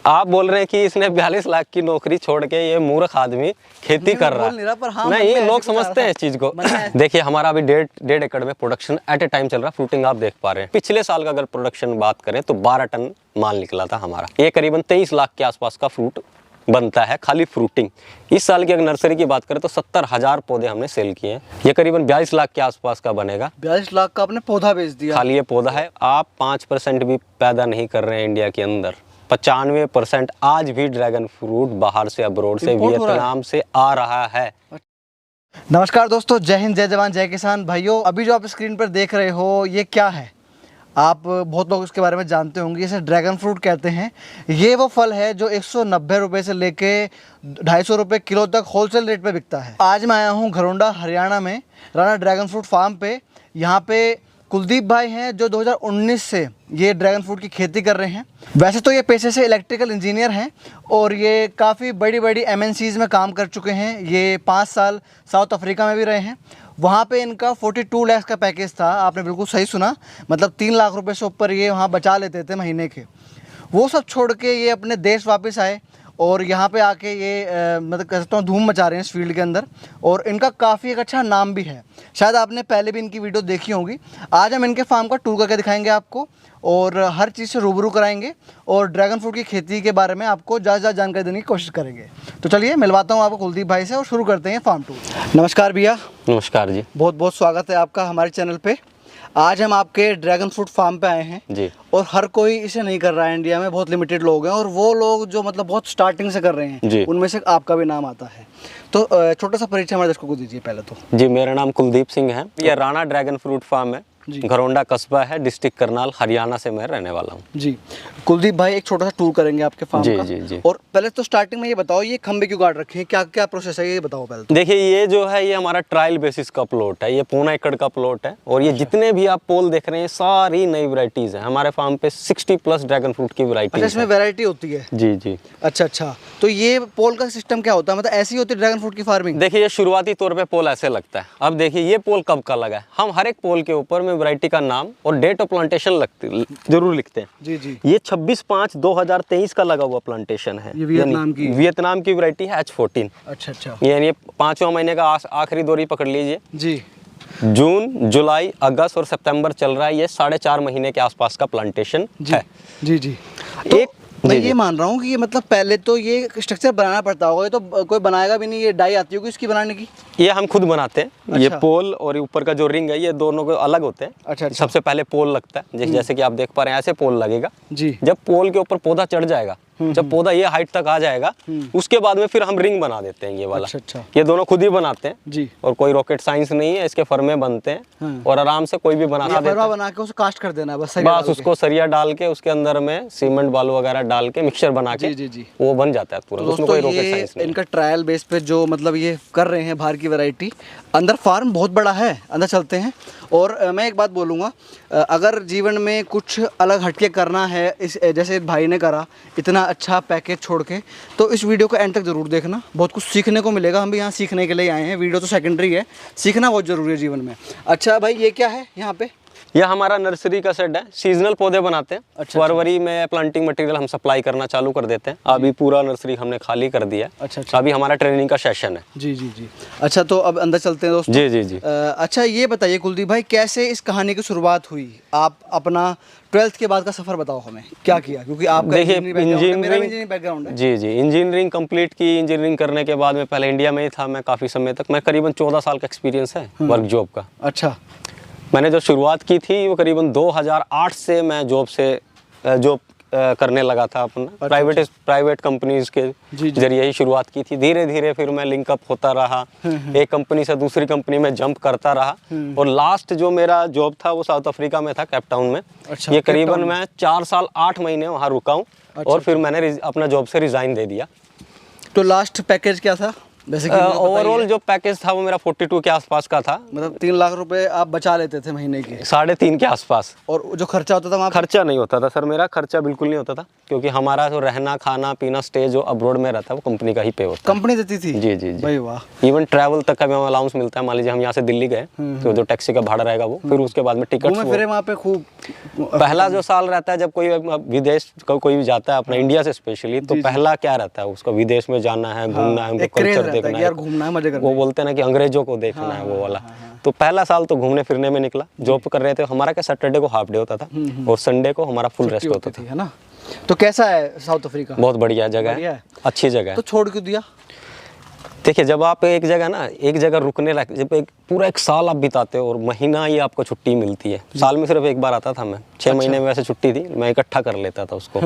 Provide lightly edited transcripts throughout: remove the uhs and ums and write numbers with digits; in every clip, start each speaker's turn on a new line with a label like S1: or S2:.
S1: आप बोल रहे हैं कि इसने 42 लाख की नौकरी छोड़ के ये मूर्ख आदमी खेती कर रहा है। नहीं, लोग समझते हैं इस चीज को। देखिए हमारा अभी 1.5 एकड़ में प्रोडक्शन एट ए टाइम चल रहा है। फ्रूटिंग आप देख पा रहे हैं। पिछले साल का अगर प्रोडक्शन बात करें तो 12 टन माल निकला था हमारा। ये करीबन 23 लाख के आसपास का फ्रूट बनता है खाली फ्रूटिंग। इस साल की अगर नर्सरी की बात करें तो 70,000 पौधे हमने सेल किए हैं। ये करीबन 42 लाख के आसपास का बनेगा।
S2: 42 लाख का आपने पौधा बेच दिया?
S1: खाली ये पौधा है। आप 5% भी पैदा नहीं कर रहे हैं इंडिया के अंदर। 95% आज भी ड्रैगन फ्रूट बाहर से, अब्रोड से, वियतनाम से आ रहा है।
S2: नमस्कार दोस्तों, जय हिंद, जय जवान, जय किसान। भाइयों, अभी जो आप स्क्रीन पर देख रहे हो ये क्या है? आप बहुत लोग इसके बारे में जानते होंगे। इसे ड्रैगन फ्रूट कहते हैं। ये वो फल है जो 190 रुपये से लेके 250 रुपये किलो तक होलसेल रेट पे बिकता है। आज मैं आया हूँ घरोंडा हरियाणा में राणा ड्रैगन फ्रूट फार्म पे। यहाँ पे कुलदीप भाई हैं जो 2019 से ये ड्रैगन फ्रूट की खेती कर रहे हैं। वैसे तो ये पेशे से इलेक्ट्रिकल इंजीनियर हैं और ये काफ़ी बड़ी बड़ी MNCs में काम कर चुके हैं। ये 5 साल साउथ अफ्रीका में भी रहे हैं। वहाँ पे इनका 42 लाख का पैकेज था। आपने बिल्कुल सही सुना, मतलब 3 लाख रुपए से ऊपर ये वहाँ बचा लेते थे महीने के। वो सब छोड़ के ये अपने देश वापस आए और यहाँ पे आके ये मतलब कह सकता हूँ धूम मचा रहे हैं इस फील्ड के अंदर। और इनका काफ़ी एक अच्छा नाम भी है। शायद आपने पहले भी इनकी वीडियो देखी होगी। आज हम इनके फार्म का टूर करके दिखाएंगे आपको और हर चीज़ से रूबरू कराएंगे और ड्रैगन फ्रूट की खेती के बारे में आपको ज़्यादा जानकारी देने की कोशिश करेंगे। तो चलिए मिलवाता हूँ आपको कुलदीप भाई से और शुरू करते हैं फार्म टूर। नमस्कार भैया।
S1: नमस्कार जी।
S2: बहुत बहुत स्वागत है आपका हमारे चैनल पे। आज हम आपके ड्रैगन फ्रूट फार्म पे आए हैं
S1: जी।
S2: और हर कोई इसे नहीं कर रहा है इंडिया में। बहुत लिमिटेड लोग हैं और वो लोग जो मतलब बहुत स्टार्टिंग से कर रहे हैं उनमें से आपका भी नाम आता है। तो छोटा सा परिचय हमारे दर्शकों को दीजिए पहले तो।
S1: जी, मेरा नाम कुलदीप सिंह है। ये राणा ड्रैगन फ्रूट फार्म है, घरोंडा कस्बा है, डिस्ट्रिक्ट करनाल, हरियाणा से मैं रहने वाला हूँ। जी,
S2: कुलदीप भाई एक छोटा सा टूर करेंगे आपके फार्म का।
S1: जी।
S2: और पहले तो स्टार्टिंग में ये बताओ, ये खंबे क्यों काट रखे हैं? क्या क्या प्रोसेस है ये बताओ पहले तो।
S1: देखिए ये जो है ये हमारा ट्रायल बेसिस का प्लॉट है। ये 1.25 एकड़ का प्लॉट है और ये जितने भी आप पोल देख रहे हैं सारी नई वैरायटीज है। हमारे फार्म पे 60+ ड्रैगन फ्रूट की वैरायटी।
S2: अच्छा, इसमें वैरायटी होती है?
S1: जी।
S2: अच्छा। तो ये पोल का सिस्टम क्या होता है? मतलब ऐसी होती है ड्रैगन फ्रूट की फार्मिंग?
S1: देखिए ये शुरुआती तौर पे पोल ऐसे लगता है। अब देखिए ये पोल कब का लगा है। हम हर एक पोल के ऊपर में वैरायटी का नाम और डेट ऑफ प्लांटेशन जरूर लिखते हैं।
S2: जी।
S1: ये 26/5/2023 का लगा हुआ प्लांटेशन है।
S2: ये वियतनाम की
S1: वैरायटी है H14।
S2: अच्छा।
S1: यानी 5वां महीने का आखिरी दोरी पकड़ लीजिए
S2: जी।
S1: जून, जुलाई, अगस्त और सितंबर चल रहा है। ये 4.5 महीने के आसपास का प्लांटेशन है।
S2: जी। तो एक मैं ये मान रहा हूँ कि ये मतलब पहले तो ये स्ट्रक्चर बनाना पड़ता होगा। ये तो कोई बनाएगा भी नहीं। ये डाई आती होगी इसकी बनाने की?
S1: ये हम खुद बनाते हैं। अच्छा। ये पोल और ऊपर का जो रिंग है ये दोनों को अलग होते हैं।
S2: अच्छा।
S1: सबसे पहले पोल लगता है, जैसे कि आप देख पा रहे हैं ऐसे पोल लगेगा
S2: जी।
S1: जब पोल के ऊपर पौधा चढ़ जाएगा, जब पौधा ये हाइट तक आ जाएगा उसके बाद में फिर हम रिंग बना देते हैं ये वाला।
S2: अच्छा।
S1: ये दोनों खुद ही बनाते हैं
S2: जी।
S1: और कोई रॉकेट साइंस नहीं है। इसके फर्मे बनते हैं और आराम से कोई भी बना देता है।
S2: बना के उसको कास्ट कर देना बस
S1: उसको सरिया डाल के उसके अंदर में सीमेंट बालू वगैरह डाल के मिक्सचर बना के
S2: जी।
S1: वो बन जाता है पूरा। उसमें कोई रॉकेट साइंस नहीं।
S2: इनका ट्रायल बेस पे जो मतलब ये कर रहे हैं बाहर की वैरायटी। अंदर फार्म बहुत बड़ा है, अंदर चलते हैं। और मैं एक बात बोलूँगा, अगर जीवन में कुछ अलग हटके करना है इस जैसे भाई ने करा इतना अच्छा पैकेज छोड़ के, तो इस वीडियो को एंड तक ज़रूर देखना। बहुत कुछ सीखने को मिलेगा। हम भी यहाँ सीखने के लिए आए हैं। वीडियो तो सेकेंडरी है, सीखना बहुत ज़रूरी है जीवन में। अच्छा भाई, ये क्या है यहाँ पे?
S1: यह हमारा नर्सरी का सेट है। सीजनल पौधे बनाते हैं।
S2: अच्छा।
S1: फरवरी में प्लांटिंग मटेरियल हम सप्लाई करना चालू कर देते हैं। अभी पूरा नर्सरी हमने खाली कर दिया।
S2: अच्छा।
S1: अभी हमारा ट्रेनिंग का सेशन है।
S2: जी। अच्छा, तो अब अंदर चलते हैं दोस्तों।
S1: जी।
S2: अच्छा, ये बताइए कुलदीप भाई, कैसे इस कहानी की शुरुआत हुई? आप अपना 12th के बाद का सफ़र बताओ हमें, क्या किया? क्योंकि आपका इंजीनियरिंग बैकग्राउंड है। जी।
S1: इंजीनियरिंग कंप्लीट की। इंजीनियरिंग करने के बाद में पहले इंडिया में ही था मैं काफ़ी समय तक। मैं करीबन 14 साल का एक्सपीरियंस है वर्क जॉब का।
S2: अच्छा।
S1: मैंने जो शुरुआत की थी वो करीबन 2008 से मैं जॉब करने लगा था अपना। प्राइवेट कंपनीज के जरिए ही शुरुआत की थी। धीरे धीरे फिर मैं लिंकअप होता रहा, एक कंपनी से दूसरी कंपनी में जंप करता रहा। और लास्ट जो मेरा जॉब था वो साउथ अफ्रीका में था, केप टाउन में।
S2: अच्छा,
S1: ये करीबन मैं 4 साल 8 महीने वहाँ रुका हूँ। और फिर मैंने अपना जॉब से रिज़ाइन दे दिया।
S2: तो लास्ट पैकेज क्या था? जैसे कि
S1: ओवरऑल जो पैकेज था वो मेरा 42 के आसपास का था।
S2: मतलब 3 लाख रुपए आप बचा लेते थे महीने के?
S1: 3.5 के आसपास।
S2: और जो खर्चा होता था वहाँ?
S1: खर्चा नहीं होता था सर, मेरा खर्चा बिल्कुल नहीं होता था, क्योंकि हमारा जो रहना खाना पीना स्टे जो अब्रॉड में रहता है वो कंपनी का ही पे होता है।
S2: कंपनी देती थी?
S1: जी जी जी।
S2: भाई वाह।
S1: इवन ट्रैवल तक का भी हमें अलाउंस मिलता है। मान लीजिए हम यहाँ से दिल्ली गए तो जो टैक्सी का भाड़ा रहेगा वो, फिर उसके बाद में टिकट।
S2: फिर वहाँ पे खूब
S1: पहला जो साल रहता है जब कोई विदेश कोई भी जाता है अपना इंडिया से स्पेशली, तो पहला क्या रहता है उसको, विदेश में जाना है, घूमना है, उनको कल्चर देखना है,
S2: घूमना है, मजे करना
S1: वो बोलते हैं ना कि अंग्रेजों को देखना है वो वाला। तो पहला साल तो घूमने फिरने में निकला। जॉब कर रहे थे, हमारा क्या सैटरडे को हाफ डे होता था और संडे को हमारा फुल रेस्ट होता था,
S2: है ना। तो कैसा है साउथ अफ्रीका?
S1: बहुत बढ़िया जगह है, अच्छी जगह है।
S2: तो छोड़ क्यों दिया?
S1: देखिए जब आप एक जगह रुकने लग, जब पूरा एक साल आप बिताते हो और महीना ही आपको छुट्टी मिलती है। साल में सिर्फ एक बार आता था मैं, 6 महीने में वैसे छुट्टी थी, मैं इकट्ठा कर लेता था उसको।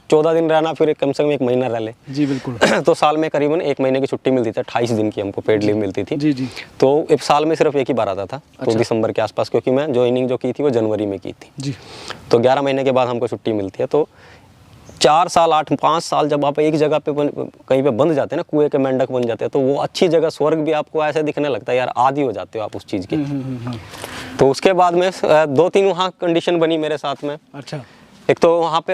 S1: 14 दिन रहना, फिर कम से कम 1 महीना रह ले।
S2: जी बिल्कुल।
S1: तो साल में करीबन 1 महीने की छुट्टी मिलती थी, 28 दिन की हमको पेड लीव मिलती थी।
S2: जी जी।
S1: तो एक साल में सिर्फ एक ही बार आता था, तो दिसंबर के आसपास, क्योंकि मैं ज्वाइनिंग जो की थी वो जनवरी में की थी
S2: जी।
S1: तो 11 महीने के बाद हमको छुट्टी मिलती है। तो 4 साल 5 साल जब आप एक जगह पे कहीं पे बंध जाते हैं ना, कुएं के मेंढक बन जाते हैं, तो वो अच्छी जगह स्वर्ग भी आपको ऐसे दिखने लगता है यार, आदी हो जाते हो आप उस चीज़ के। तो उसके बाद में 2-3 वहाँ कंडीशन बनी मेरे साथ में।
S2: अच्छा।
S1: एक तो वहाँ पे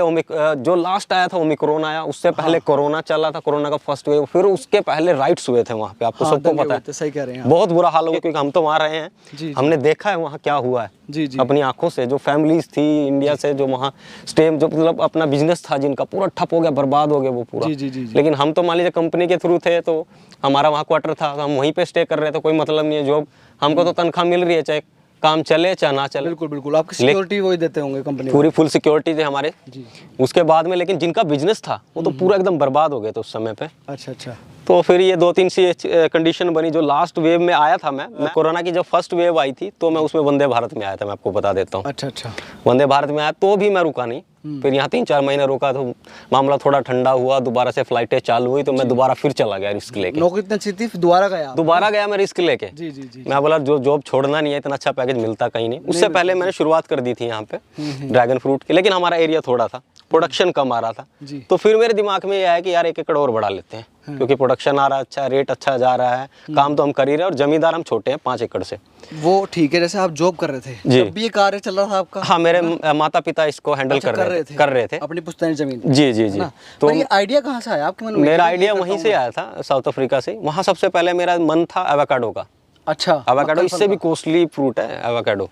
S1: जो लास्ट आया था ओमिक्रॉन आया, उससे पहले कोरोना चला था, कोरोना का फर्स्ट वेव, फिर उसके पहले राइट्स हुए थे वहाँ पे, आपको सबको पता है।
S2: सही कह रहे हैं,
S1: बहुत बुरा हाल हो गया, क्योंकि हम तो वहाँ रहे हैं, हमने देखा है वहाँ क्या हुआ है
S2: जी जी।
S1: अपनी आंखों से। जो फैमिलीज थी इंडिया से, जो वहाँ स्टे, जो मतलब अपना बिजनेस था जिनका, पूरा ठप हो गया, बर्बाद हो गया वो पूरा।
S2: जी जी जी।
S1: लेकिन हम तो मान लीजिए कंपनी के थ्रू थे, तो हमारा वहाँ क्वार्टर था, हम वहीं पे स्टे कर रहे थे, कोई मतलब नहीं है जॉब, हमको तो तनख्वाह मिल रही है, चाहे काम चले चाहे ना चले।
S2: बिल्कुल बिल्कुल। आपकी सिक्योरिटी वही देते होंगे कंपनी?
S1: पूरी फुल सिक्योरिटी थी हमारे
S2: जी।
S1: उसके बाद में, लेकिन जिनका बिजनेस था वो तो पूरा एकदम बर्बाद हो गए थे उस समय पे।
S2: अच्छा अच्छा।
S1: तो फिर ये 2-3 सी कंडीशन बनी। जो लास्ट वेव में आया था मैं कोरोना की जब फर्स्ट वेव आई थी, तो मैं उसमें वंदे भारत में आया था, मैं आपको बता देता हूँ।
S2: अच्छा अच्छा।
S1: वंदे भारत में आया तो भी मैं रुका नहीं, फिर यहाँ 3-4 महीने रुका, तो मामला थोड़ा ठंडा हुआ, दोबारा से फ्लाइटें चालू हुई, तो मैं दोबारा फिर चला गया रिस्क लेके।
S2: नौकरी इतनी अच्छी थी, दोबारा गया
S1: मैं रिस्क लेके।
S2: जी जी जी।
S1: मैं बोला जो जॉब छोड़ना नहीं है, इतना अच्छा पैकेज मिलता कहीं नहीं। उससे पहले मैंने शुरुआत कर दी थी यहाँ पे ड्रैगन फ्रूट की, लेकिन हमारा एरिया थोड़ा था, प्रोडक्शन कम आ रहा था। तो फिर मेरे दिमाग में ये आया कि यार 1 एकड़ और बढ़ा लेते हैं, क्योंकि प्रोडक्शन आ रहा है अच्छा, रेट अच्छा जा रहा है, काम तो हम कर ही रहे हैं, और जमींदार हम छोटे हैं 5 एकड़ से।
S2: वो ठीक है, जैसे आप जॉब कर रहे थे जब भी ये कार्य चल रहा था आपका?
S1: हाँ, मेरे माता पिता इसको हैंडल कर रहे थे
S2: अपनी पुश्तैनी जमीन।
S1: जी जी जी।
S2: तो ये आइडिया कहाँ से आया आपके मन में?
S1: मेरा आइडिया वहीं से आया था, साउथ अफ्रीका से। वहाँ सबसे पहले मेरा मन था एवोकाडो का।
S2: अच्छा।
S1: एवोकाडो इससे भी कॉस्टली फ्रूट है एवोकाडो,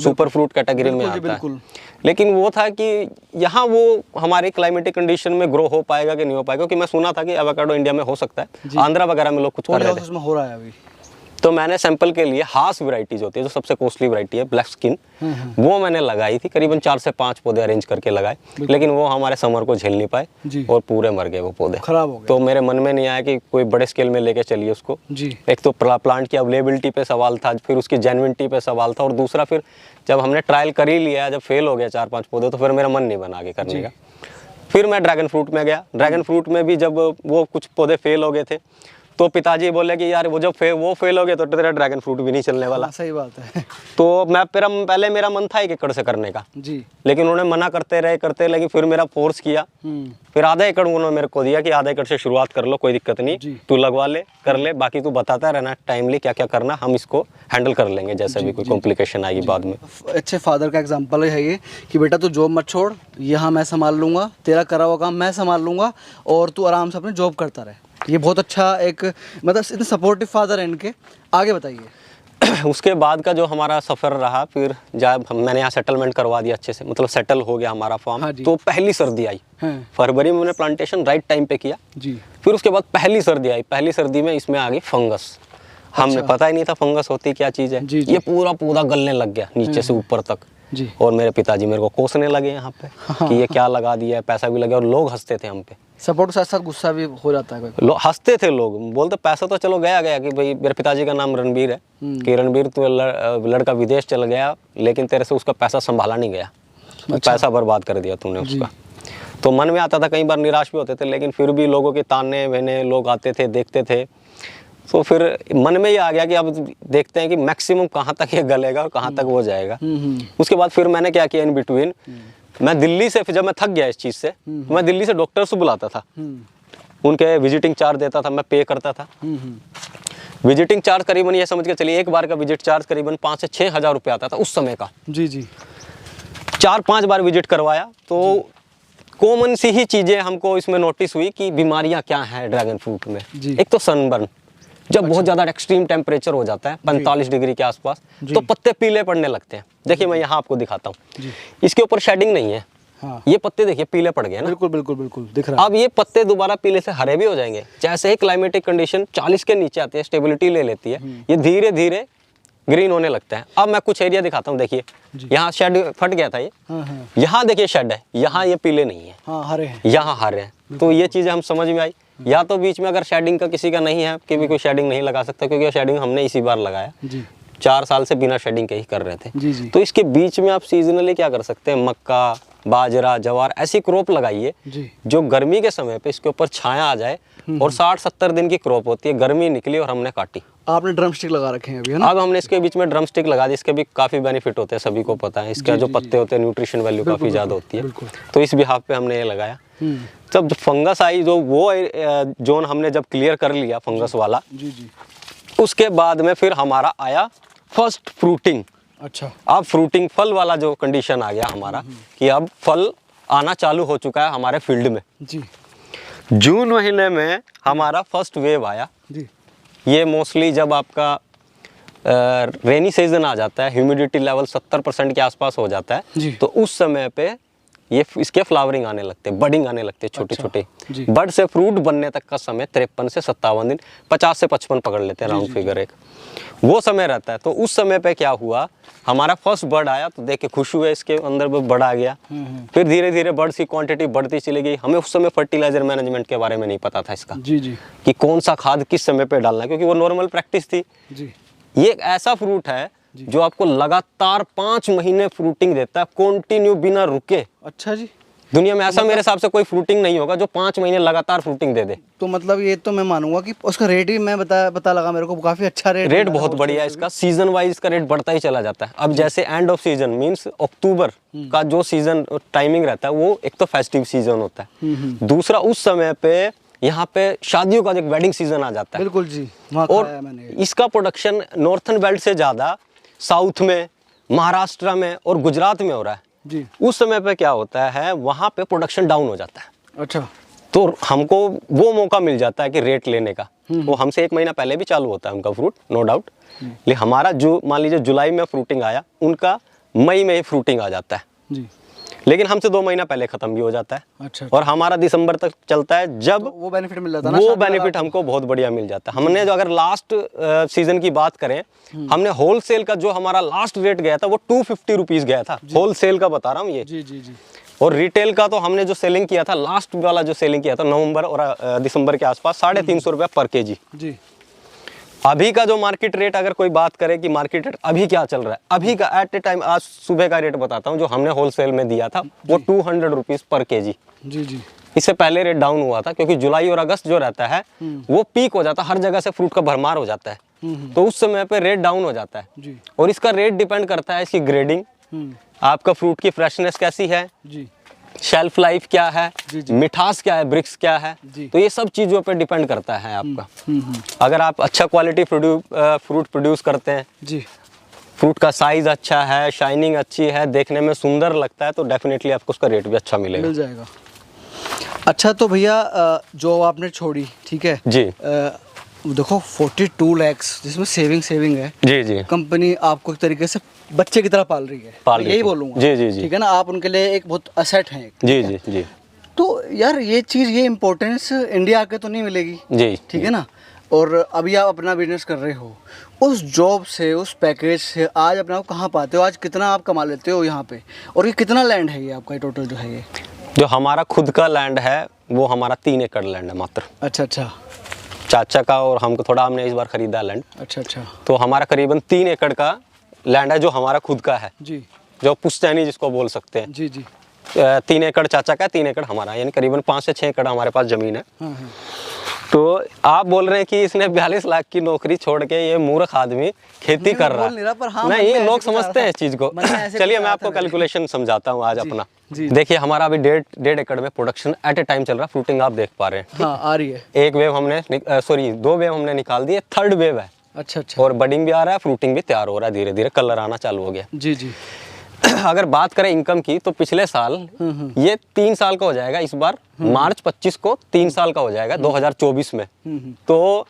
S1: सुपर फ्रूट कैटेगरी में आता है। लेकिन वो था कि यहाँ वो हमारे क्लाइमेटिक कंडीशन में ग्रो हो पाएगा कि नहीं हो पाएगा, क्योंकि मैं सुना था कि एवोकाडो इंडिया में हो सकता है, आंध्रा वगैरह में लोग कुछ कर रहे थे,
S2: हो रहा है अभी।
S1: तो मैंने सैंपल के लिए हास वैरायटीज होती है, जो सबसे कॉस्टली वैरायटी है, ब्लैक स्किन, वो मैंने लगाई थी। करीबन 4 से 5 पौधे अरेंज करके लगाए, लेकिन वो हमारे समर को झेल नहीं पाए और पूरे मर गए वो पौधे,
S2: खराब हो गए।
S1: तो मेरे मन में नहीं आया कि कोई बड़े स्केल में लेके चलिए उसको जी। एक तो प्लांट की अवेलेबिलिटी पे सवाल था, फिर उसकी जेन्युइनिटी पे सवाल था, और दूसरा फिर जब हमने ट्रायल कर ही लिया, जब फेल हो गया 4-5 पौधे, तो फिर मेरा मन नहीं बना आगे करने का। फिर मैं ड्रैगन फ्रूट में गया। ड्रैगन फ्रूट में भी जब वो कुछ पौधे फेल हो गए थे, तो पिताजी बोले कि यार वो जब वो फेल हो गए तो तेरा ड्रैगन फ्रूट भी नहीं चलने वाला।
S2: सही बात है।
S1: तो पहले मेरा मन था 1 एकड़ से करने का
S2: जी,
S1: लेकिन उन्होंने मना करते रहे, लेकिन फिर मेरा फोर्स किया। फिर आधा एकड़ उन्होंने मेरे को दिया कि आधा एकड़ से शुरुआत कर लो, कोई दिक्कत नहीं, तू लगवा ले, कर ले, बाकी तू बताता रहना टाइमली क्या क्या करना, हम इसको हैंडल कर लेंगे जैसे भी कोई कॉम्प्लिकेशन आएगी बाद में।
S2: अच्छे फादर का एग्जाम्पल है ये कि बेटा तू जॉब मत छोड़, यहाँ मैं संभाल लूंगा, तेरा करा हुआ काम मैं संभाल लूंगा, और तू आराम से अपनी जॉब करता रहे। ये बहुत अच्छा एक मतलब इतने सपोर्टिव फादर है इनके। आगे बताइए।
S1: उसके बाद का जो हमारा सफ़र रहा, फिर जब मैंने यहाँ सेटलमेंट करवा दिया अच्छे से, मतलब सेटल हो गया हमारा फार्म। हाँ, तो पहली सर्दी आई, फरवरी में मैंने प्लांटेशन राइट टाइम पे किया जी। फिर उसके बाद पहली सर्दी आई, पहली सर्दी में इसमें आ गई फंगस। हमें पता ही नहीं था फंगस होती क्या चीज़ है। ये पूरा पौधा गलने लग गया नीचे से ऊपर तक जी। और मेरे पिताजी मेरे को कोसने लगे यहाँ पे कि ये क्या लगा दिया है, पैसा भी लगा, और लोग हंसते थे हम पे।
S2: सपोर्ट के साथ साथ गुस्सा भी हो जाता है,
S1: लोग हंसते थे, लोग बोलते पैसा तो चलो गया कि भाई, मेरे पिताजी का नाम रणबीर है, कि रणबीर तू लड़का विदेश चल गया, लेकिन तेरे से उसका पैसा संभाला नहीं गया। अच्छा। पैसा बर्बाद कर दिया तूने उसका। तो मन में आता था, कई बार निराश भी होते थे, लेकिन फिर भी लोगों के ताने बहने, लोग आते थे देखते थे, तो फिर मन में ये आ गया कि अब देखते हैं कि मैक्सिमम कहाँ तक ये गलेगा और कहाँ तक वो जाएगा। उसके बाद फिर मैंने क्या किया, इन बिटवीन मैं दिल्ली से, फिर जब मैं थक गया इस चीज़ से, मैं दिल्ली से डॉक्टर से बुलाता था उनके विजिटिंग चार्ज देता था, मैं पे करता था। विजिटिंग चार्ज करीबन ये समझ के चलिए एक बार का विजिट चार्ज करीबन 5 से 6 हज़ार रुपये आता था उस समय का।
S2: जी जी।
S1: 4-5 बार विजिट करवाया तो कॉमन सी ही चीज़ें हमको इसमें नोटिस हुई कि बीमारियां क्या हैं ड्रैगन फ्रूट में। एक तो सनबर्न, जब बहुत ज़्यादा एक्सट्रीम टेम्परेचर हो जाता है 45 डिग्री के आसपास, तो पत्ते पीले पड़ने लगते हैं। देखिए मैं यहाँ आपको दिखाता हूँ, इसके ऊपर शेडिंग नहीं है।
S2: हाँ।
S1: ये पत्ते देखिए पीले पड़ गए ना।
S2: बिल्कुल बिल्कुल बिल्कुल दिख रहा है।
S1: अब ये पत्ते दोबारा पीले से हरे भी हो जाएंगे। जैसे ही क्लाइमेटिक कंडीशन 40 के नीचे आती है, स्टेबिलिटी ले लेती है, ये धीरे धीरे ग्रीन होने लगता है। अब मैं कुछ एरिया दिखाता हूँ, देखिए यहाँ शेड फट गया था ये। यहाँ देखिए शेड है, यहाँ ये पीले नहीं है,
S2: हाँ हरे हैं,
S1: यहाँ हरे हैं। तो ये चीज़ें हम समझ में आई। या तो बीच में अगर शेडिंग का किसी का नहीं है कि भी कोई शेडिंग नहीं लगा सकता, क्योंकि शेडिंग हमने इसी बार लगाया। 4 साल से बिना शेडिंग के ही कर रहे थे। तो इसके बीच में आप सीजनली क्या कर सकते हैं, मक्का, बाजरा, जवार ऐसी क्रॉप लगाइए जो गर्मी के समय पे इसके ऊपर छाया आ जाए। और 60-70 दिन की क्रॉप होती है, गर्मी निकली और हमने काटी।
S2: आपने ड्रम स्टिक लगा रखे हैं अभी, है ना?
S1: अब हमने इसके बीच में ड्रम स्टिक लगा दी। इसके भी काफ़ी बेनिफिट होते हैं, सभी को पता है। इसका जो पत्ते होते हैं न्यूट्रिशन वैल्यू काफ़ी ज़्यादा होती है, तो इस बिहाफ पे हमने ये लगाया। तब फंगस आई, जो वो जोन हमने जब क्लियर कर लिया फंगस वाला, उसके बाद में फिर हमारा आया फर्स्ट फ्रूटिंग।
S2: अच्छा।
S1: अब फ्रूटिंग फल वाला जो कंडीशन आ गया हमारा कि अब फल आना चालू हो चुका है हमारे फील्ड में।
S2: जी।
S1: जून महीने में हमारा फर्स्ट वेव आया
S2: जी।
S1: ये मोस्टली जब आपका रेनी सीजन आ जाता है, ह्यूमिडिटी लेवल 70% के आसपास हो जाता है, तो उस समय पे ये इसके फ्लावरिंग आने लगते हैं, बडिंग आने लगते हैं छोटे छोटे। बड से फ्रूट बनने तक का समय 53 से 57 दिन, 50 से 55 पकड़ लेते हैं राउंड फिगर एक, वो समय रहता है। तो उस समय पे क्या हुआ, हमारा फर्स्ट बर्ड आया तो देख के खुश हुए, इसके अंदर भी बर्ड आ गया। फिर धीरे धीरे बर्ड की क्वांटिटी बढ़ती चली गई। हमें उस समय फर्टिलाइजर मैनेजमेंट के बारे में नहीं पता था इसका, कि कौन सा खाद किस समय पे डालना है, क्योंकि वो नॉर्मल प्रैक्टिस थी। ये एक ऐसा फ्रूट है जो आपको लगातार 5 महीने फ्रूटिंग देता है, कंटिन्यू बिना रुके।
S2: अच्छा जी।
S1: दुनिया में ऐसा मेरे हिसाब से कोई फ्रूटिंग नहीं होगा जो 5 महीने लगातार फ्रूटिंग दे दे।
S2: तो मतलब ये तो मैं मानूंगा कि उसका रेट भी मैं पता लगा मेरे को, काफी अच्छा रेट
S1: बहुत बढ़िया है इसका। सीजन वाइज इसका रेट बढ़ता ही चला जाता है। अब जैसे एंड ऑफ सीजन मींस अक्टूबर का जो सीजन टाइमिंग रहता है, वो एक तो फेस्टिव सीजन होता है, दूसरा उस समय पे यहाँ पे शादियों का एक वेडिंग सीजन आ जाता है।
S2: बिल्कुल जी।
S1: और इसका प्रोडक्शन नॉर्थन बेल्ट से ज्यादा साउथ में, महाराष्ट्र में और गुजरात में हो रहा है
S2: जी।
S1: उस समय पे क्या होता है, वहाँ पे प्रोडक्शन डाउन हो जाता है।
S2: अच्छा।
S1: तो हमको वो मौका मिल जाता है कि रेट लेने का। वो हमसे 1 महीना पहले भी चालू होता है उनका फ्रूट, नो डाउट। लेकिन हमारा जो मान लीजिए जुलाई में फ्रूटिंग आया, उनका मई में ही फ्रूटिंग आ जाता है
S2: जी।
S1: लेकिन हमसे 2 महीना पहले खत्म भी हो जाता है।
S2: अच्छा।
S1: और हमारा दिसंबर तक चलता है, जब
S2: तो वो बेनिफिट मिल जाता है ना,
S1: वो बेनिफिट हमको बहुत बढ़िया मिल जाता है। हमने जो अगर लास्ट सीजन की बात करें, हमने होलसेल का जो हमारा लास्ट रेट गया था वो 250 रुपीज गया था, होलसेल का बता रहा हूँ ये।
S2: जी जी जी।
S1: और रिटेल का तो हमने जो सेलिंग किया था, लास्ट वाला जो सेलिंग किया था नवंबर और दिसंबर के आसपास, 350 रुपये पर केजी
S2: जी।
S1: अभी का जो मार्केट रेट, अगर कोई बात करे कि मार्केट रेट अभी क्या चल रहा है, अभी का एट ए टाइम आज सुबह का रेट बताता हूँ जो हमने होलसेल में दिया था, वो 200 रुपीज पर केजी।
S2: जी जी।
S1: इससे पहले रेट डाउन हुआ था, क्योंकि जुलाई और अगस्त जो रहता है वो पीक हो जाता है, हर जगह से फ्रूट का भरमार हो जाता है, तो उस समय पे रेट डाउन हो जाता है
S2: जी।
S1: और इसका रेट डिपेंड करता है इसकी ग्रेडिंग, आपका फ्रूट की फ्रेशनेस कैसी है जी, शेल्फ लाइफ क्या है, मिठास क्या है, ब्रिक्स क्या है, तो ये सब चीज़ों पे डिपेंड करता है आपका। अगर आप अच्छा क्वालिटी फ्रूट प्रोड्यूस करते हैं जी, फ्रूट का साइज अच्छा है, शाइनिंग अच्छी है, देखने में सुंदर लगता है, तो डेफिनेटली आपको उसका रेट भी अच्छा मिलेगा,
S2: मिल जाएगा। अच्छा तो भैया जो आपने छोड़ी, ठीक है जी, देखो 42 लाख जिसमें सेविंग है जी जी, कंपनी आपको एक तरीके से बच्चे की तरह पाल रही है, यही बोलूँगा जी जी जी, ठीक है ना, आप उनके लिए एक बहुत असेट हैं जी जी जी। तो यार ये चीज़, ये इम्पोर्टेंस इंडिया आके तो नहीं मिलेगी जी, ठीक है ना। और अभी आप अपना बिजनेस कर रहे हो, उस जॉब से, उस पैकेज से आज अपने आप कहाँ पाते हो, आज कितना आप कमा लेते हो यहाँ पे, और ये कितना लैंड है ये आपका टोटल जो है? ये
S1: जो हमारा खुद का लैंड है वो हमारा 3 एकड़ लैंड है मात्र।
S2: अच्छा अच्छा।
S1: चाचा का और हमको थोड़ा, हमने इस बार खरीदा लैंड।
S2: अच्छा अच्छा।
S1: तो हमारा करीबन 3 एकड़ का लैंड है जो हमारा खुद का है जी, जो पुश्तैनी जिसको बोल सकते हैं जी जी। 3 एकड़ चाचा का, 3 एकड़ हमारा, यानी करीबन 5 से 6 एकड़ हमारे पास जमीन है। तो आप बोल रहे हैं कि इसने 42 लाख की नौकरी छोड़ के ये मूर्ख आदमी खेती कर रहा है। नहीं, लोग समझते हैं इस चीज को। चलिए मैं आपको कैलकुलेशन समझाता हूँ आज अपना। देखिए हमारा अभी 1.5 एकड़ में प्रोडक्शन एट ए टाइम चल रहा है। फ्रूटिंग आप देख पा रहे हैं।
S2: हाँ, आ रही है।
S1: एक वेव हमने दो वेव हमने निकाल दी, थर्ड वेव है।
S2: अच्छा।
S1: और बडिंग भी आ रहा है, फ्रूटिंग भी तैयार हो रहा है, धीरे धीरे कलर आना चालू हो गया।
S2: जी।
S1: अगर बात करें इनकम की तो पिछले साल ये 3 साल का हो जाएगा। इस बार मार्च 25 को 3 साल का हो जाएगा 2024 में। तो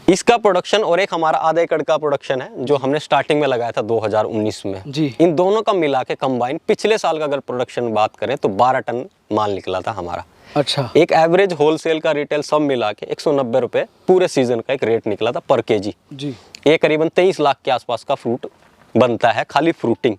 S1: इसका प्रोडक्शन और एक हमारा आधा एकड़ का प्रोडक्शन है जो हमने स्टार्टिंग में लगाया था 2019 में
S2: जी।
S1: इन दोनों का मिला के कंबाइन पिछले साल का अगर प्रोडक्शन बात करें तो 12 टन माल निकला था हमारा।
S2: अच्छा।
S1: एक एवरेज होलसेल का रिटेल सब मिला के 190 रुपए पूरे सीजन का एक रेट निकला था पर केजी
S2: जी।
S1: ये करीबन 23 लाख के आसपास का फ्रूट बनता है खाली फ्रूटिंग।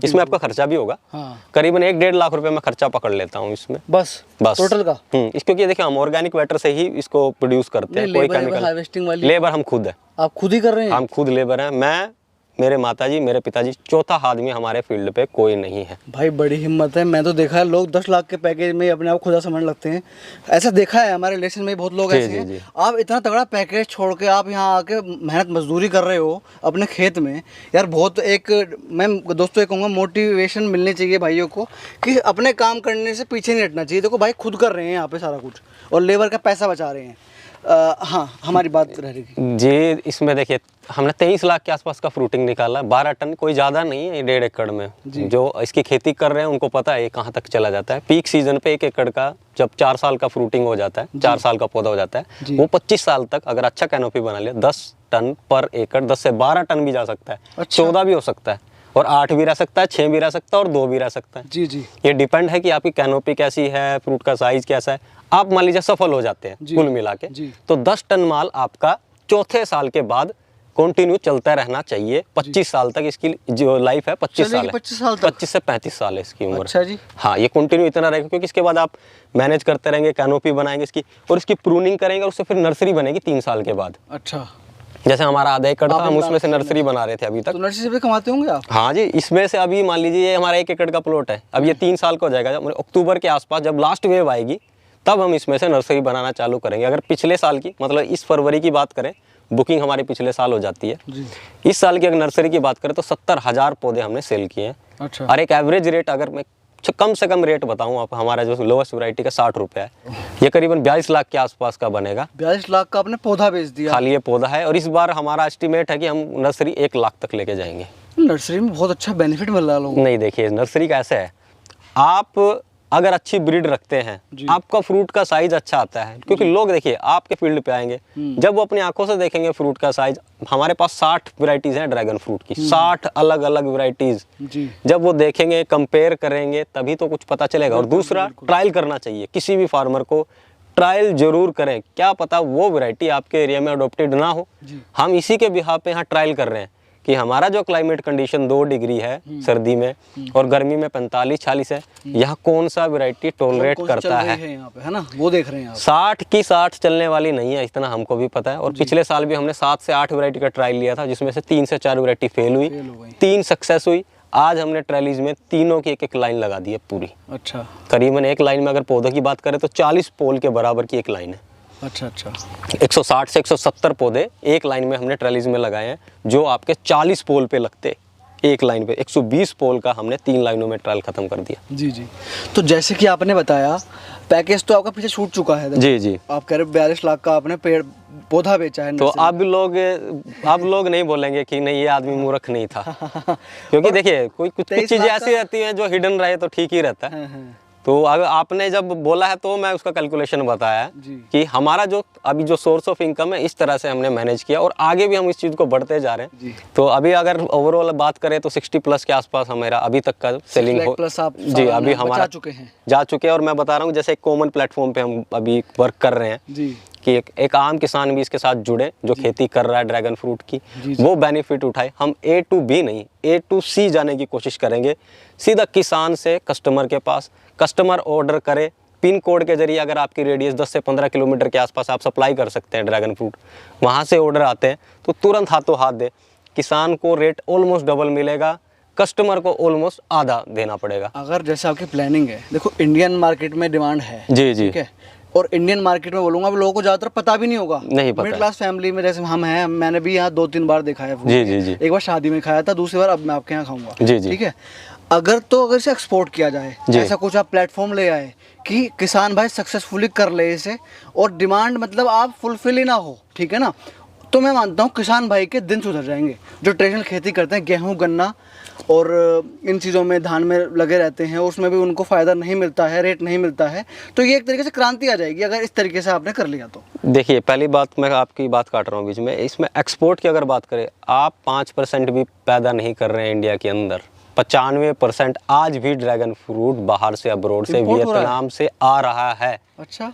S1: इसमें आपका खर्चा भी होगा।
S2: हाँ।
S1: करीबन 1-1.5 लाख रुपए में खर्चा पकड़ लेता हूँ इसमें बस
S2: टोटल का।
S1: क्योंकि देखिए हम ऑर्गेनिक मैटर से ही इसको प्रोड्यूस करते हैं। कोई केमिकल
S2: हार्वेस्टिंग वाली
S1: लेबर हम खुद है।
S2: आप खुद ही कर रहे हैं?
S1: हम खुद लेबर हैं। मैं, मेरे माताजी, मेरे पिताजी, चौथा आदमी हमारे फील्ड पे कोई नहीं है।
S2: भाई बड़ी हिम्मत है। मैं तो देखा है लोग 10 लाख के पैकेज में अपने आप खुदा समझ लगते हैं। ऐसा देखा है हमारे रिलेशन में बहुत लोग ऐसे हैं। आप इतना तगड़ा पैकेज छोड़ के आप यहाँ आके मेहनत मजदूरी कर रहे हो अपने खेत में। यार बहुत एक मैं दोस्तों ये कहूँगा मोटिवेशन मिलनी चाहिए भाइयों को कि अपने काम करने से पीछे नहीं हटना चाहिए। देखो भाई खुद कर रहे हैं यहाँ पे सारा कुछ और लेबर का पैसा बचा रहे हैं। हाँ, हमारी बात रह रही थी
S1: जी। इसमें देखिए हमने 23 लाख के आसपास का फ्रूटिंग निकाला। 12 टन कोई ज़्यादा नहीं है 1.5 एकड़ में। जो इसकी खेती कर रहे हैं उनको पता है ये कहाँ तक चला जाता है। पीक सीजन पे 1 एकड़ का जब 4 साल का फ्रूटिंग हो जाता है, 4 साल का पौधा हो जाता है, वो 25 साल तक अगर अच्छा कैनोपी बना लिया 10 टन पर एकड़, 10 से 12 टन भी जा सकता है। 14 भी हो सकता है और 8 भी रह सकता है, 6 भी रह सकता है और 2 भी रह सकता है।
S2: जी।
S1: ये डिपेंड है कि आपकी कैनोपी कैसी है, फ्रूट का साइज कैसा है। आप मान लीजिए सफल हो जाते हैं कुल मिला के तो 10 टन माल आपका चौथे साल के बाद कंटिन्यू चलता रहना चाहिए। 25 साल तक इसकी जो लाइफ है 25 साल है। 25 से 35 साल है इसकी उम्र।
S2: अच्छा जी।
S1: हाँ, ये कंटिन्यू इतना रहेगा क्योंकि इसके बाद आप मैनेज करते रहेंगे, कैनोपी बनाएंगे इसकी और इसकी प्रूनिंग करेंगे और उससे फिर नर्सरी बनेगी 3 साल के बाद।
S2: अच्छा।
S1: जैसे हमारा आधा एकड़ था हम उसमें से नर्सरी बना रहे थे अभी तक।
S2: तो नर्सरी से भी कमाते होंगे आप?
S1: हाँ जी। इसमें से अभी मान लीजिए ये हमारा 1 एकड़ का प्लॉट है। अब ये 3 साल का हो जाएगा। जब अक्टूबर के आसपास जब लास्ट वेव आएगी तब हम इसमें से नर्सरी बनाना चालू करेंगे। अगर पिछले साल की मतलब इस फरवरी की बात करें, बुकिंग हमारी पिछले साल हो जाती है जी। इस साल की अगर नर्सरी की बात करें तो 70,000 पौधे हमने सेल किए हैं।
S2: अच्छा।
S1: और एक एवरेज रेट अगर मैं कम से कम रेट बताऊं आप, हमारा जो लोवेस्ट वैरायटी का 60 रुपये है। ये करीबन 42 लाख के आसपास का बनेगा।
S2: 42 लाख का आपने पौधा बेच दिया?
S1: खाली ये पौधा है। और इस बार हमारा एस्टिमेट है कि हम नर्सरी 1 लाख तक लेके जाएंगे।
S2: नर्सरी में बहुत अच्छा बेनिफिट मिल रहा है लोगों को।
S1: नहीं, देखिए नर्सरी का ऐसा है, आप अगर अच्छी ब्रीड रखते हैं आपका फ्रूट का साइज अच्छा आता है। क्योंकि लोग देखिए आपके फील्ड पे आएंगे जब वो अपनी आंखों से देखेंगे फ्रूट का साइज। हमारे पास 60 वैरायटीज हैं ड्रैगन फ्रूट की, 60 अलग अलग वैरायटीज। जब वो देखेंगे, कंपेयर करेंगे तभी तो कुछ पता चलेगा। और दूसरा, ट्रायल करना चाहिए। किसी भी फार्मर को ट्रायल जरूर करें। क्या पता वो वैरायटी आपके एरिया में अडोप्टेड ना हो। हम इसी के बिहाफ पे यहाँ ट्रायल कर रहे हैं कि हमारा जो क्लाइमेट कंडीशन 2 डिग्री है सर्दी में और गर्मी में 45-46 है, यहाँ कौन सा वैरायटी टॉलरेट करता है
S2: यहाँ पे, है ना? वो देख रहे हैं आप।
S1: 60 की 60 चलने वाली नहीं है, इतना हमको भी पता है। और पिछले साल भी हमने 7 से 8 वैरायटी का ट्रायल लिया था जिसमें से 3 से 4 वैरायटी फेल हुई, 3 सक्सेस हुई। आज हमने ट्रैलीज में तीनों की एक लाइन लगा दी है पूरी।
S2: अच्छा।
S1: करीबन एक लाइन में अगर पौधों की बात करें तो 40 पोल के बराबर की एक लाइन है।
S2: अच्छा।
S1: 160 से 170 पौधे एक लाइन में हमने ट्रैलीज में लगाए हैं जो आपके 40 पोल पे लगते एक लाइन पे। 120 पोल का हमने 3 लाइनों में ट्रायल खत्म कर दिया।
S2: जी। तो जैसे कि आपने बताया पैकेज तो आपका पीछे छूट चुका है।
S1: जी। आप
S2: कह रहे 42 लाख का आपने पेड़ पौधा बेचा है।
S1: तो आप लोग नहीं बोलेंगे कि नहीं ये आदमी मूर्ख नहीं था। क्योंकि देखिए कुछ चीजें ऐसी रहती हैं जो हिडन रहे तो ठीक ही रहता है। तो अगर आपने जब बोला है तो मैं उसका कैलकुलेशन बताया कि हमारा जो अभी जो सोर्स ऑफ इनकम है इस तरह से हमने मैनेज किया और आगे भी हम इस चीज़ को बढ़ते जा रहे हैं। तो अभी अगर ओवरऑल बात करें तो 60+ के आसपास हमेरा अभी तक का सेलिंग हो जी। अभी हमारा जा चुके हैं। और मैं बता रहा हूँ जैसे एक कॉमन प्लेटफॉर्म पे हम अभी वर्क कर रहे हैं कि एक आम किसान भी इसके साथ जुड़े जो खेती कर रहा है ड्रैगन फ्रूट की, वो बेनिफिट उठाए। हम A to B नहीं A to C जाने की कोशिश करेंगे। सीधा किसान से कस्टमर के पास, कस्टमर ऑर्डर करे पिन कोड के जरिए। अगर आपकी रेडियस 10 से 15 किलोमीटर के आसपास आप सप्लाई कर सकते हैं ड्रैगन फ्रूट, वहाँ से ऑर्डर आते हैं तो तुरंत हाथों हाथ दे। किसान को रेट ऑलमोस्ट डबल मिलेगा, कस्टमर को ऑलमोस्ट आधा देना पड़ेगा।
S2: अगर जैसे आपकी प्लानिंग है, देखो इंडियन मार्केट में डिमांड है।
S1: जी।
S2: ठीक है, और इंडियन मार्केट में बोलूंगा, अब लोगों को ज़्यादातर पता भी नहीं होगा।
S1: नहीं पता।
S2: मिडिल क्लास फैमिली में जैसे हम हैं, मैंने भी यहाँ 2-3 बार देखा है fruit।
S1: जी।
S2: एक बार शादी में खाया था, दूसरी बार अब मैं आपके यहाँ खाऊंगा।
S1: जी।
S2: ठीक है, अगर इसे एक्सपोर्ट किया जाए, ऐसा कुछ आप प्लेटफॉर्म ले आए कि किसान भाई सक्सेसफुली कर ले इसे, और डिमांड मतलब आप फुलफिल ही ना हो, ठीक है ना, तो मैं मानता हूँ किसान भाई के दिन सुधर जाएंगे। जो ट्रेडिशनल खेती करते हैं, गेहूँ, गन्ना और इन चीज़ों में, धान में लगे रहते हैं, उसमें भी उनको फ़ायदा नहीं मिलता है, रेट नहीं मिलता है, तो ये एक तरीके से क्रांति आ जाएगी अगर इस तरीके से आपने कर लिया तो।
S1: देखिए, पहली बात, मैं आपकी बात काट रहा हूँ बीच में, इसमें एक्सपोर्ट की अगर बात करें, आप 5% भी पैदा नहीं कर रहे हैं इंडिया के अंदर। 95% आज भी ड्रैगन फ्रूट बाहर से, अब्रोड से, वियतनाम से आ रहा है।
S2: अच्छा,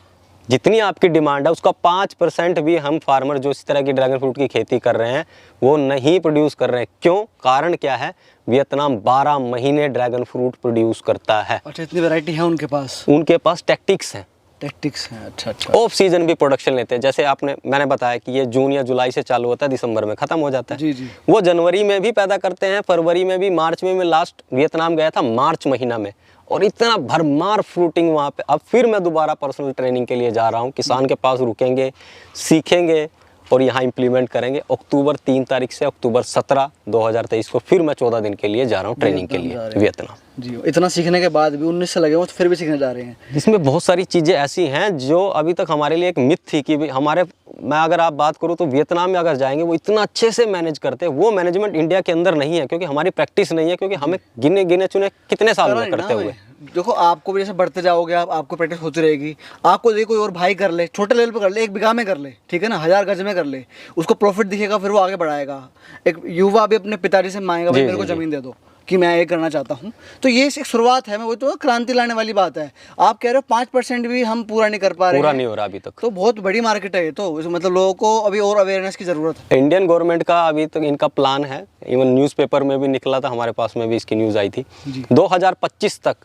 S1: जितनी आपकी डिमांड है उसका 5% भी हम फार्मर जो इस तरह की ड्रैगन फ्रूट की खेती कर रहे हैं वो नहीं प्रोड्यूस कर रहे हैं। क्यों? कारण क्या है? वियतनाम 12 महीने ड्रैगन फ्रूट प्रोड्यूस करता है।
S2: अच्छा, इतनी वैरायटी है उनके पास?
S1: उनके पास टैक्टिक्स हैं।
S2: टैक्टिक्स हैं, अच्छा।
S1: ऑफ सीजन भी प्रोडक्शन लेते हैं। जैसे मैंने बताया कि ये जून या जुलाई से चालू होता है, दिसंबर में खत्म हो जाता है।
S2: जी।
S1: वो जनवरी में भी पैदा करते हैं, फरवरी में भी, मार्च में। मैं लास्ट वियतनाम गया था मार्च महीना में, और इतना भरमार फ्रूटिंग वहाँ पे। अब फिर मैं दोबारा पर्सनल ट्रेनिंग के लिए जा रहा हूँ, किसान के पास रुकेंगे, सीखेंगे और यहाँ इम्प्लीमेंट करेंगे। अक्टूबर 3 तारीख से अक्टूबर 17, 2023 को फिर मैं 14 दिन के लिए जा रहा हूँ ट्रेनिंग के लिए वियतनाम।
S2: जी, इतना सीखने के बाद भी 19 से लगे हो तो फिर भी सीखने जा रहे हैं।
S1: इसमें बहुत सारी चीज़ें ऐसी हैं जो अभी तक हमारे लिए एक मिथ थी कि मैं अगर आप बात करूँ तो वियतनाम में अगर जाएंगे वो इतना अच्छे से मैनेज करते हैं। वो मैनेजमेंट इंडिया के अंदर नहीं है, क्योंकि हमारी प्रैक्टिस नहीं है, क्योंकि हमें गिने चुने कितने साल में करते हुए।
S2: देखो, आपको भी जैसे बढ़ते जाओगे आपको प्रैक्टिस होती रहेगी। आपको देखो कोई और भाई कर ले, छोटे लेवल पे कर ले, 1 बीघा में कर ले, ठीक है ना, 1000 गज में कर ले, उसको प्रॉफिट दिखेगा, फिर वो आगे बढ़ाएगा। एक युवा भी अपने पिताजी से मांगेगा, भाई मेरे को ज़मीन दे दो कि मैं ये करना चाहता हूँ। तो ये एक शुरुआत है, मैं वही तो क्रांति लाने वाली बात है। आप कह रहे हो 5% भी हम पूरा नहीं कर पा रहे हैं,
S1: पूरा नहीं हो रहा अभी तक,
S2: तो बहुत बड़ी मार्केट है ये तो। मतलब लोगों को अभी और अवेयरनेस की ज़रूरत है।
S1: इंडियन गवर्नमेंट का अभी तक इनका प्लान है, इवन न्यूज़पेपर में भी निकला था, हमारे पास में भी इसकी न्यूज़ आई थी। 2025 तक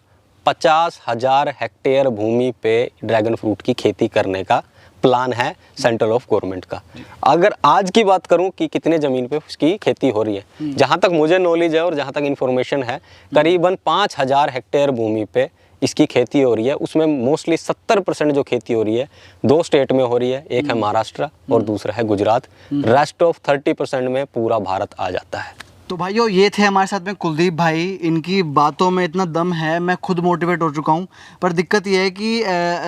S1: 50,000 हेक्टेयर भूमि पे ड्रैगन फ्रूट की खेती करने का प्लान है सेंट्रल ऑफ गवर्नमेंट का। अगर आज की बात करूं कि कितने ज़मीन पे उसकी खेती हो रही है, जहां तक मुझे नॉलेज है और जहां तक इन्फॉर्मेशन है, करीबन 5,000 हेक्टेयर भूमि पे इसकी खेती हो रही है। उसमें मोस्टली 70% जो खेती हो रही है 2 स्टेट में हो रही है, एक है महाराष्ट्र और दूसरा है गुजरात। रेस्ट ऑफ 30% में पूरा भारत आ जाता है।
S2: तो भाइयों, ये थे हमारे साथ में कुलदीप भाई। इनकी बातों में इतना दम है, मैं खुद मोटिवेट हो चुका हूँ। पर दिक्कत ये है कि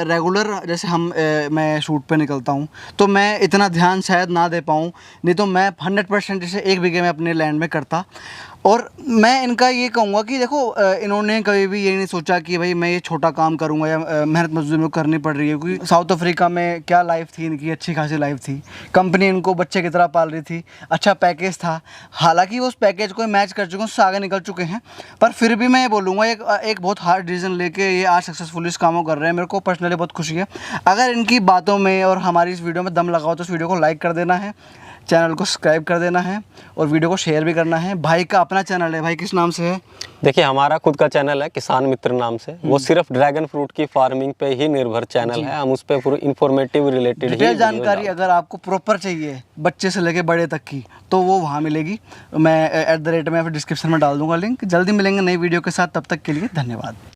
S2: रेगुलर जैसे मैं शूट पे निकलता हूँ तो मैं इतना ध्यान शायद ना दे पाऊँ, नहीं तो मैं 100% जैसे 1 बीघे में अपने लैंड में करता। और मैं इनका ये कहूँगा कि देखो, इन्होंने कभी भी ये नहीं सोचा कि भाई मैं ये छोटा काम करूँगा या मेहनत मजदूरी में करनी पड़ रही है। क्योंकि साउथ अफ्रीका में क्या लाइफ थी इनकी, अच्छी खासी लाइफ थी, कंपनी इनको बच्चे की तरह पाल रही थी, अच्छा पैकेज था। हालांकि वो उस पैकेज को मैच कर चुके हैं, उससे आगे निकल चुके हैं, पर फिर भी मैं ये बोलूँगा एक बहुत हार्ड डिसीजन लेके ये आज सक्सेसफुली इस कामों कर रहे हैं। मेरे को पर्सनली बहुत खुशी है। अगर इनकी बातों में और हमारी इस वीडियो में दम लगाओ तो इस वीडियो को लाइक कर देना है, चैनल को सब्सक्राइब कर देना है और वीडियो को शेयर भी करना है। भाई का अपना चैनल है, भाई किस नाम से है?
S1: देखिए, हमारा खुद का चैनल है किसान मित्र नाम से। वो सिर्फ ड्रैगन फ्रूट की फार्मिंग पे ही निर्भर चैनल है। हम उस पे पूरी इन्फॉर्मेटिव रिलेटेड ही
S2: जानकारी अगर आपको प्रॉपर चाहिए, बच्चे से लेके बड़े तक की, तो वो वहाँ मिलेगी। मैं @ में फिर डिस्क्रिप्शन में डाल दूंगा लिंक। जल्दी मिलेंगे नई वीडियो के साथ, तब तक के लिए धन्यवाद।